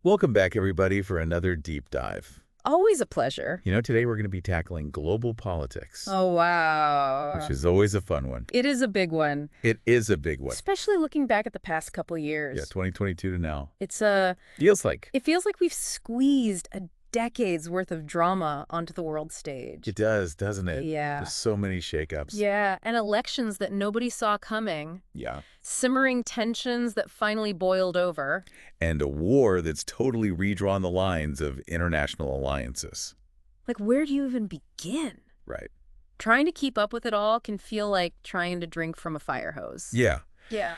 Welcome back, everybody, for another deep dive. Always a pleasure. Today we're going to be tackling global politics, Oh, which wow. is always a fun one. It is a big one, It is a big one. especially looking back at the past couple Yeah, years. 2022 to now. It's Feels like. it feels like we've squeezed a decade's worth of drama onto the world stage. It does, doesn't it? Yeah. There's so many shakeups. Yeah, and elections that nobody saw coming. Yeah. Simmering tensions that finally boiled over. And a war that's totally redrawn the lines of international alliances. Like, where do you even begin? Right. Trying to keep up with it all can feel like trying to drink from a fire hose. Yeah. Yeah.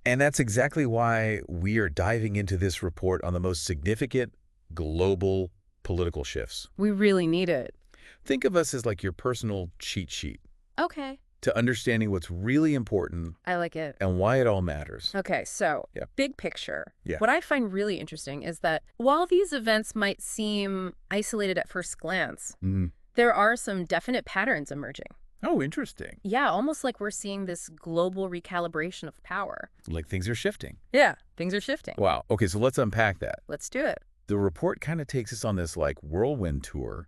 And that's exactly why we are diving into this report on the most significant global political shifts. We really need it. Think of us as like your personal cheat sheet Okay. to understanding what's really important I like it. and why it all matters. Okay, so Yeah. big picture. Yeah. What I find really interesting is that while these events might seem isolated at first glance, Mm. there are some definite patterns emerging. Oh, interesting. Yeah, almost like we're seeing this global recalibration of power. Like things are shifting. Yeah, things are shifting. Wow. Okay, so let's unpack that. Let's do it. The report kind of takes us on this like whirlwind tour,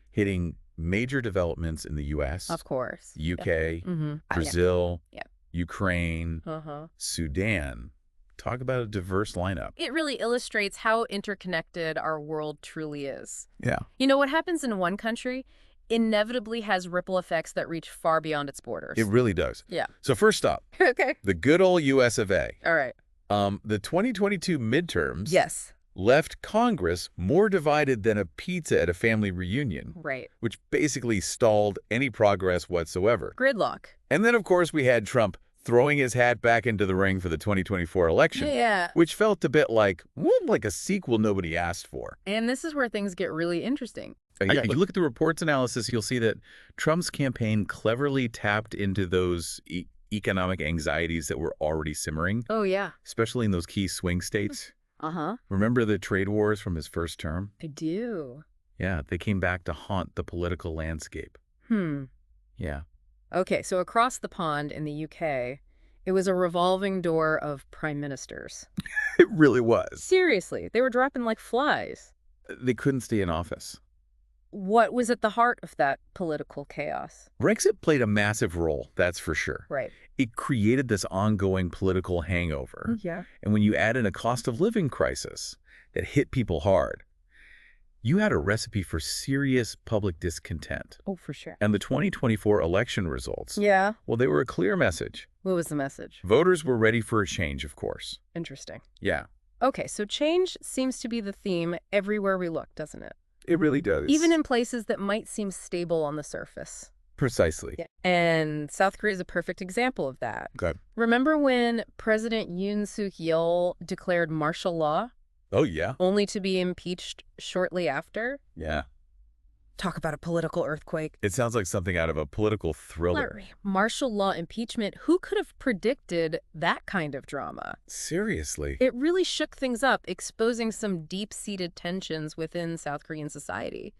hitting major developments in the U.S., Of course. UK, Mm-hmm. Brazil, Yeah. Ukraine, Uh-huh. Sudan. Talk about a diverse lineup. It really illustrates how interconnected our world truly is. Yeah. You know, what happens in one country inevitably has ripple effects that reach far beyond its borders. It really does. Yeah. So first up, Okay. the good old US of A. All right. The 2022 midterms Yes. left Congress more divided than a pizza at a family reunion, Right. which basically stalled any progress whatsoever. Gridlock. And then, of course, we had Trump throwing his hat back into the ring for the 2024 election, Yeah. which felt a bit like a sequel nobody asked for. And this is where things get really interesting. You look at the report's analysis, you'll see that Trump's campaign cleverly tapped into those economic anxieties that were already simmering, Oh, yeah. especially in those key swing states. Uh-huh. Remember the trade wars from his first term? I do. Yeah, they came back to haunt the political landscape. Yeah. Okay, so across the pond in the UK, it was a revolving door of prime ministers. It really was. Seriously, they were dropping like flies. They couldn't stay in office. What was at the heart of that political chaos? Brexit played a massive role, that's for sure. Right. It created this ongoing political hangover. Yeah. And when you add in a cost of living crisis that hit people hard, you had a recipe for serious public discontent. Oh, for sure. And the 2024 election results, Yeah. well, they were a clear message. What was the message? Voters were ready for a change, of course. Interesting. Yeah, Okay, so change seems to be the theme everywhere we look, doesn't it? it really does. Even in places that might seem stable on the surface. Precisely. Yeah. And South Korea is a perfect example of that. Okay. Remember when President Yoon Suk-yeol declared martial law, Oh, yeah. only to be impeached shortly after? Yeah. Talk about a political earthquake. It sounds like something out of a political thriller. Martial law impeachment, who could have predicted that kind of drama? Seriously. It really shook things up, exposing some deep-seated tensions within South Korean society.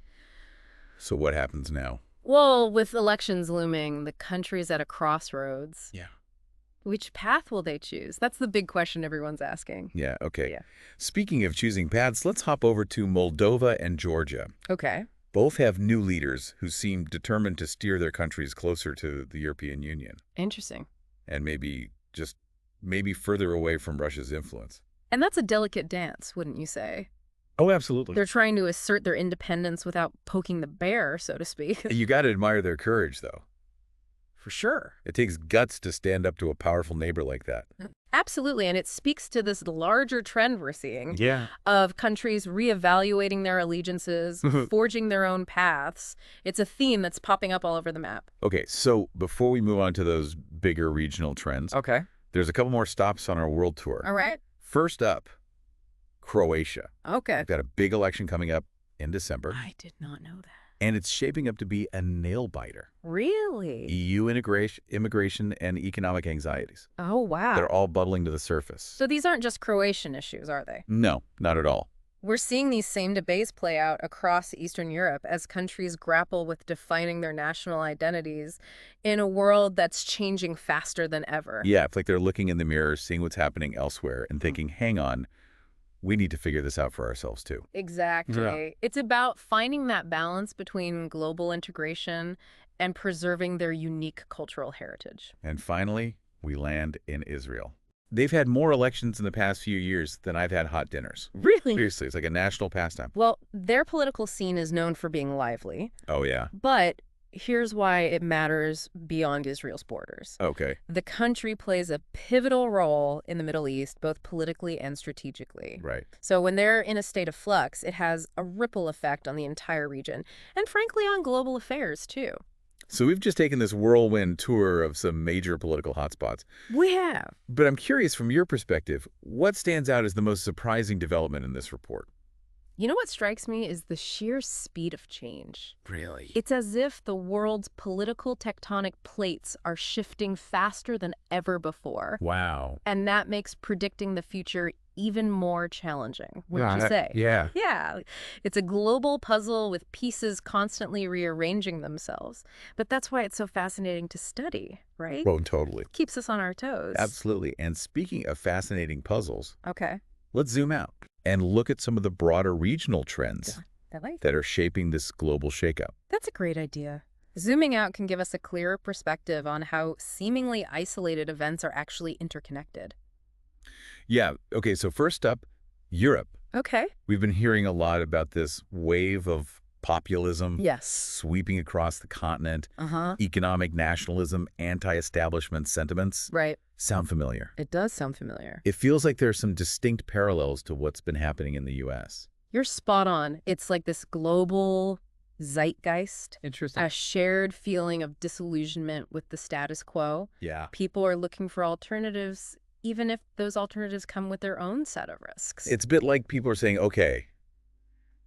So what happens now? Well, with elections looming, the country's at a crossroads. Yeah. Which path will they choose? That's the big question everyone's asking. Yeah, okay. Yeah. Speaking of choosing paths, let's hop over to Moldova and Georgia. Okay. Both have new leaders who seem determined to steer their countries closer to the European Union Interesting. and maybe further away from Russia's influence. And that's a delicate dance, wouldn't you say? Oh, absolutely. They're trying to assert their independence without poking the bear, so to speak. You got to admire their courage, though. For sure. It takes guts to stand up to a powerful neighbor like that. Absolutely, and it speaks to this larger trend we're seeing Yeah. of countries reevaluating their allegiances, forging their own paths. It's a theme that's popping up all over the map. Okay, so before we move on to those bigger regional trends, Okay. there's a couple more stops on our world tour. All right. First up, Croatia. Okay. We've got a big election coming up in December, I did not know that. and it's shaping up to be a nail-biter. Really? EU immigration and economic anxieties. Oh, wow. They're all bubbling to the surface. So these aren't just Croatian issues, are they? No, not at all. We're seeing these same debates play out across Eastern Europe as countries grapple with defining their national identities in a world that's changing faster than ever. Yeah, it's like they're looking in the mirror, seeing what's happening elsewhere, and thinking, hang on, we need to figure this out for ourselves too. Exactly. Yeah. It's about finding that balance between global integration and preserving their unique cultural heritage. And finally, we land in Israel. They've had more elections in the past few years than I've had hot dinners. Really? Seriously, it's like a national pastime. Well, their political scene is known for being lively, Oh, yeah. but here's why it matters beyond Israel's borders. Okay. The country plays a pivotal role in the Middle East, both politically and strategically. Right. So when they're in a state of flux, it has a ripple effect on the entire region, and frankly on global affairs, too. So we've just taken this whirlwind tour of some major political hotspots. We have. But I'm curious, from your perspective, what stands out as the most surprising development in this report? You know what strikes me is the sheer speed of change. Really? It's as if the world's political tectonic plates are shifting faster than ever before. Wow. And that makes predicting the future even more challenging, wouldn't you say? Yeah. Yeah, it's a global puzzle with pieces constantly rearranging themselves. But that's why it's so fascinating to study, right? Well, totally. Keeps us on our toes. Absolutely. And speaking of fascinating puzzles, Okay. let's zoom out and look at some of the broader regional trends I like that. that are shaping this global shakeup. That's a great idea. Zooming out can give us a clearer perspective on how seemingly isolated events are actually interconnected. Yeah. Okay. So first up, Europe. Okay. We've been hearing a lot about this wave of populism Yes. sweeping across the continent, Uh-huh. economic nationalism, anti-establishment sentiments. Right. Sound familiar? It does sound familiar. It feels like there's some distinct parallels to what's been happening in the U.S. You're spot on. It's like this global zeitgeist, Interesting. a shared feeling of disillusionment with the status quo. Yeah. People are looking for alternatives, even if those alternatives come with their own set of risks. It's a bit like people are saying, okay,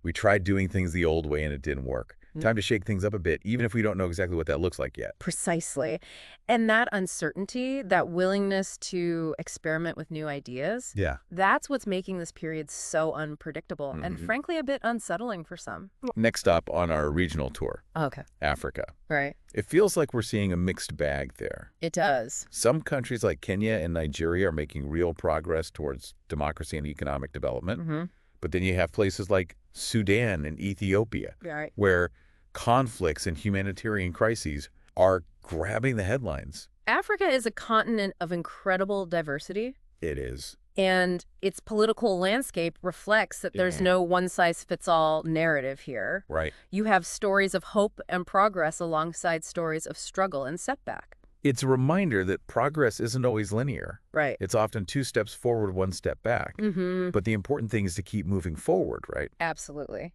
we tried doing things the old way and it didn't work. Time to shake things up a bit, even if we don't know exactly what that looks like yet. Precisely. And that uncertainty, that willingness to experiment with new ideas, Yeah. that's what's making this period so unpredictable and Mhm. frankly a bit unsettling for some. Next up on our regional tour, Okay. Africa. Right. It feels like we're seeing a mixed bag there. It does. Some countries like Kenya and Nigeria are making real progress towards democracy and economic development. Mm-hmm. But then you have places like Sudan and Ethiopia, Right. where conflicts and humanitarian crises are grabbing the headlines. Africa is a continent of incredible diversity, It is. and its political landscape reflects that there's Yeah. no one-size-fits-all narrative here. Right. You have stories of hope and progress alongside stories of struggle and setback. It's a reminder that progress isn't always linear. Right. It's often 2 steps forward, 1 step back. Mm-hmm. But the important thing is to keep moving forward, right? Absolutely.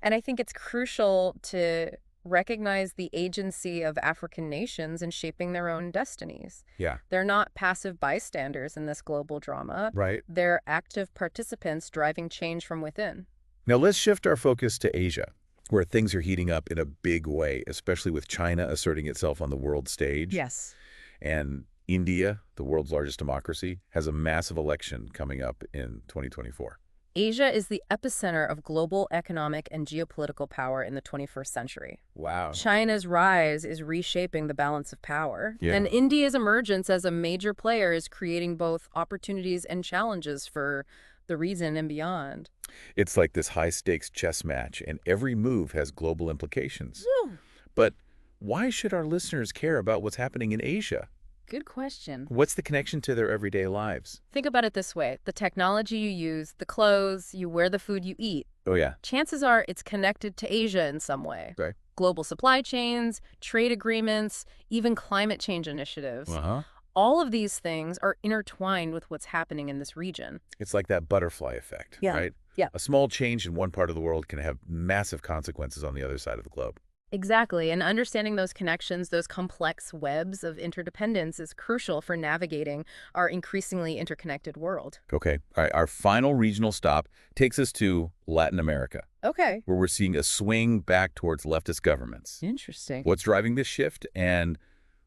And I think it's crucial to recognize the agency of African nations in shaping their own destinies. Yeah. They're not passive bystanders in this global drama. Right. They're active participants driving change from within. Now let's shift our focus to Asia, where things are heating up in a big way, especially with China asserting itself on the world stage. Yes. And India, the world's largest democracy, has a massive election coming up in 2024. Asia is the epicenter of global economic and geopolitical power in the 21st century. Wow. China's rise is reshaping the balance of power, Yeah. and India's emergence as a major player is creating both opportunities and challenges for the region and beyond. It's like this high-stakes chess match, and every move has global implications. Whew. But why should our listeners care about what's happening in Asia? Good question. What's the connection to their everyday lives? Think about it this way. The technology you use, the clothes you wear, the food you eat, Oh, yeah. chances are it's connected to Asia in some way. Okay. Global supply chains, trade agreements, even climate change initiatives. Uh-huh. All of these things are intertwined with what's happening in this region. It's like that butterfly effect, Yeah. right? Yeah. A small change in one part of the world can have massive consequences on the other side of the globe. Exactly, and understanding those connections, those complex webs of interdependence is crucial for navigating our increasingly interconnected world. Okay. All right. Our final regional stop takes us to Latin America, Okay. where we're seeing a swing back towards leftist governments. Interesting. What's driving this shift, and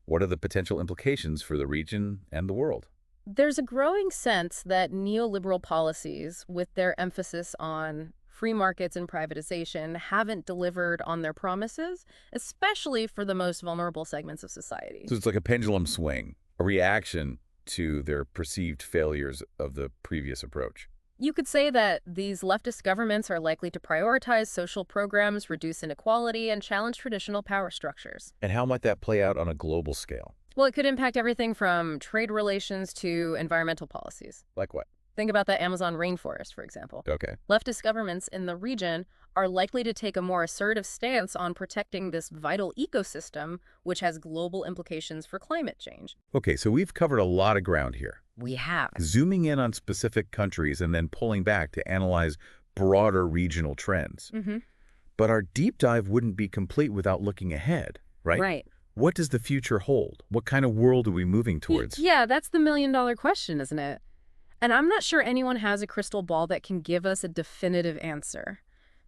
what are the potential implications for the region and the world? There's a growing sense that neoliberal policies, with their emphasis on free markets and privatization, haven't delivered on their promises, especially for the most vulnerable segments of society. So it's like a pendulum swing, a reaction to their perceived failures of the previous approach. You could say that these leftist governments are likely to prioritize social programs, reduce inequality, and challenge traditional power structures. And how might that play out on a global scale? Well, it could impact everything from trade relations to environmental policies. Like what? Think about the Amazon rainforest, for example. Okay. Leftist governments in the region are likely to take a more assertive stance on protecting this vital ecosystem, which has global implications for climate change. Okay, so we've covered a lot of ground here. We have. Zooming in on specific countries and then pulling back to analyze broader regional trends. But our deep dive wouldn't be complete without looking ahead, right? Right. What does the future hold? What kind of world are we moving towards? Yeah, that's the million-dollar question, isn't it? And I'm not sure anyone has a crystal ball that can give us a definitive answer.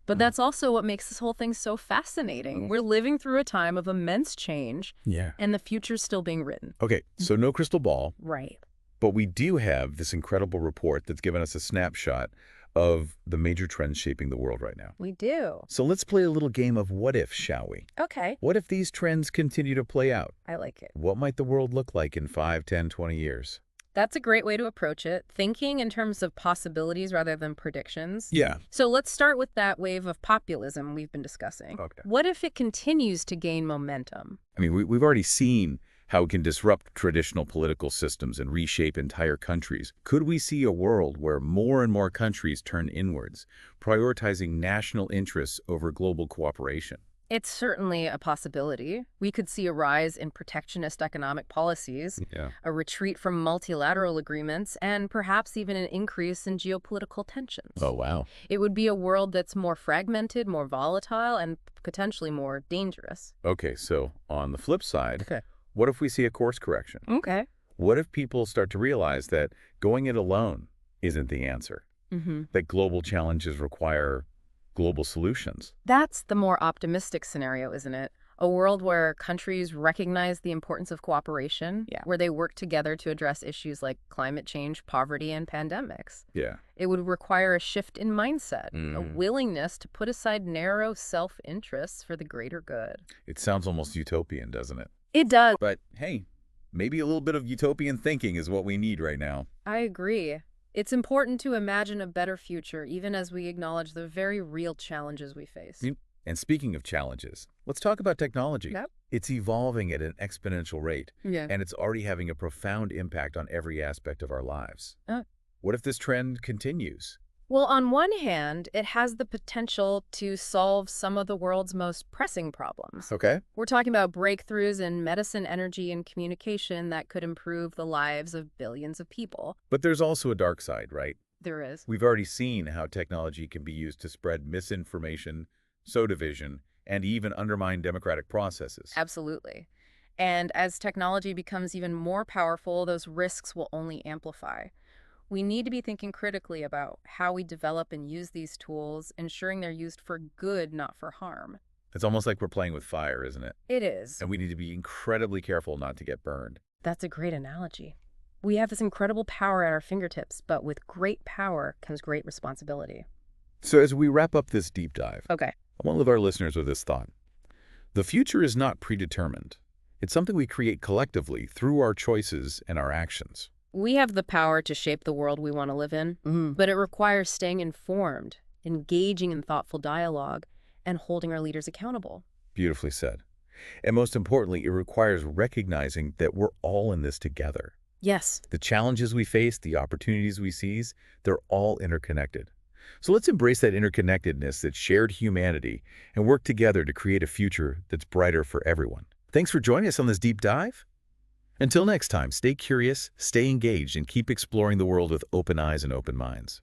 But that's also what makes this whole thing so fascinating. We're living through a time of immense change, Yeah. and the future's still being written. Okay, so no crystal ball, Right. but we do have this incredible report that's given us a snapshot of the major trends shaping the world right now. We do. So let's play a little game of what if, shall we? Okay. What if these trends continue to play out? I like it. What might the world look like in 5, 10, 20 years? That's a great way to approach it, thinking in terms of possibilities rather than predictions. Yeah. So let's start with that wave of populism we've been discussing. Okay. What if it continues to gain momentum? I mean, we've already seen how it can disrupt traditional political systems and reshape entire countries. Could we see a world where more and more countries turn inwards, prioritizing national interests over global cooperation? It's certainly a possibility. We could see a rise in protectionist economic policies, Yeah. a retreat from multilateral agreements, and perhaps even an increase in geopolitical tensions. Oh, wow. It would be a world that's more fragmented, more volatile, and potentially more dangerous. Okay, so on the flip side, Okay. what if we see a course correction? Okay. What if people start to realize that going it alone isn't the answer? That global challenges require global solutions? That's the more optimistic scenario, isn't it? A world where countries recognize the importance of cooperation, where they work together to address issues like climate change, poverty, and pandemics. Yeah. It would require a shift in mindset, a willingness to put aside narrow self-interests for the greater good. It sounds almost utopian, doesn't it? It does. But hey, maybe a little bit of utopian thinking is what we need right now. I agree. It's important to imagine a better future, even as we acknowledge the very real challenges we face. And speaking of challenges, let's talk about technology. Yep. It's evolving at an exponential rate, Yeah. and it's already having a profound impact on every aspect of our lives. Uh. What if this trend continues? Well, on one hand, it has the potential to solve some of the world's most pressing problems. Okay. We're talking about breakthroughs in medicine, energy, and communication that could improve the lives of billions of people. But there's also a dark side, right? There is. We've already seen how technology can be used to spread misinformation, sow division, and even undermine democratic processes. Absolutely. And as technology becomes even more powerful, those risks will only amplify. We need to be thinking critically about how we develop and use these tools, ensuring they're used for good, not for harm. It's almost like we're playing with fire, isn't it? It is. And we need to be incredibly careful not to get burned. That's a great analogy. We have this incredible power at our fingertips, but with great power comes great responsibility. So as we wrap up this deep dive, Okay. I want to leave our listeners with this thought. The future is not predetermined. It's something we create collectively through our choices and our actions. We have the power to shape the world we want to live in, but it requires staying informed, engaging in thoughtful dialogue, and holding our leaders accountable. Beautifully said. And most importantly, it requires recognizing that we're all in this together. Yes. The challenges we face, the opportunities we seize, they're all interconnected. So let's embrace that interconnectedness, that shared humanity, and work together to create a future that's brighter for everyone. Thanks for joining us on this deep dive. Until next time, stay curious, stay engaged, and keep exploring the world with open eyes and open minds.